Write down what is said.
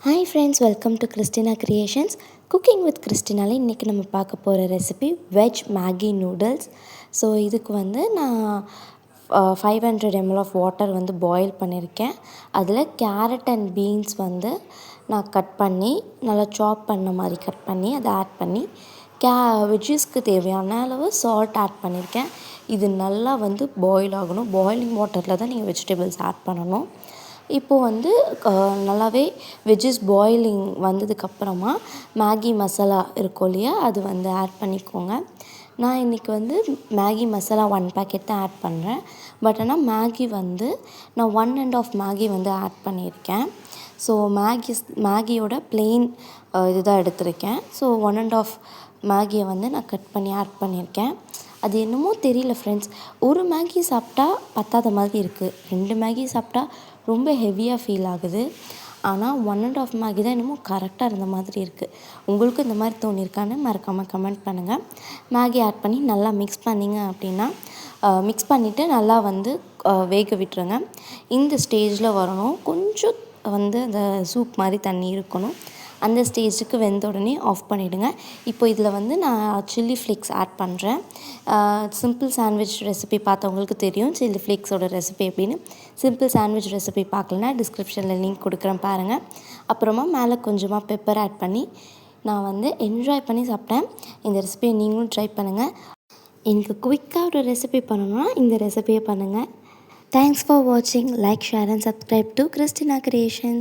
Hi friends, welcome to Christina creations. Cooking with கிறிஸ்டினால இன்றைக்கி நம்ம பார்க்க போகிற recipe veg Maggi noodles. So இதுக்கு வந்து நான் 500 ml ஆஃப் வாட்டர் வந்து பாயில் பண்ணியிருக்கேன். அதில் கேரட் அண்ட் பீன்ஸ் வந்து நான் கட் பண்ணி நல்லா சாப் பண்ண மாதிரி கட் பண்ணி அதை ஆட் பண்ணி வெஜ்ஜஸ்க்கு தேவையான அளவு சால்ட் ஆட் பண்ணியிருக்கேன். இது நல்லா வந்து பாயில் ஆகணும். பாயிலிங் வாட்டரில் தான் நீங்கள் வெஜிடபிள்ஸ் ஆட் பண்ணணும். இப்போது வந்து நல்லாவே வெஜ்ஜஸ் பாயிலிங் வந்ததுக்கப்புறமா மேகி மசாலா இருக்கும் இல்லையா, அது வந்து ஆட் பண்ணிக்கோங்க. நான் இன்றைக்கி வந்து மேகி மசாலா 1 பேக்கெட் தான் ஆட் பண்ணுறேன். பட் ஆனால் மேகி வந்து நான் 1.5 மேகி வந்து ஆட் பண்ணியிருக்கேன். ஸோ மேகியோட ப்ளெயின் இதுதான் எடுத்திருக்கேன். ஸோ 1.5 மேகியை வந்து நான் கட் பண்ணி ஆட் பண்ணியிருக்கேன். அது என்னமோ தெரியல ஃப்ரெண்ட்ஸ், ஒரு மேகி சாப்பிட்டா பத்தாத மாதிரி இருக்குது, 2 மேகி சாப்பிட்டா ரொம்ப ஹெவியாக ஃபீல் ஆகுது. ஆனால் 1.5 மேகி தான் என்னமோ கரெக்டாக இருந்த மாதிரி இருக்குது. உங்களுக்கும் இந்த மாதிரி தோணியிருக்கான்னு மறக்காமல் கமெண்ட் பண்ணுங்கள். மேகி ஆட் பண்ணி நல்லா மிக்ஸ் பண்ணிங்க அப்படின்னா மிக்ஸ் பண்ணிவிட்டு நல்லா வந்து வேக விட்டுருங்க. இந்த ஸ்டேஜில் வரணும், கொஞ்சம் வந்து அந்த சூப் மாதிரி தண்ணி இருக்கணும். அந்த ஸ்டேஜுக்கு வெந்த உடனே ஆஃப் பண்ணிவிடுங்க. இப்போ இதில் வந்து நான் சில்லி ஃப்ளேக்ஸ் ஆட் பண்ணுறேன். சிம்பிள் சாண்ட்விச் ரெசிபி பார்த்தவங்களுக்கு தெரியும் சில்லி ஃப்ளேக்ஸோட ரெசிபி எப்படின்னு. சிம்பிள் சாண்ட்விச் ரெசிபி பார்க்கலன்னா டிஸ்கிரிப்ஷனில் லிங்க் கொடுக்குறேன் பாருங்கள். அப்புறமா மேலே கொஞ்சமாக பெப்பர் ஆட் பண்ணி நான் வந்து என்ஜாய் பண்ணி சாப்பிட்டேன். இந்த ரெசிபியை நீங்களும் ட்ரை பண்ணுங்கள். எனக்கு குயிக்காக ஒரு ரெசிபி பண்ணணும்னா இந்த ரெசிபியை பண்ணுங்கள். தேங்க்ஸ் ஃபார் வாட்சிங். Like, share and subscribe to Christina creation.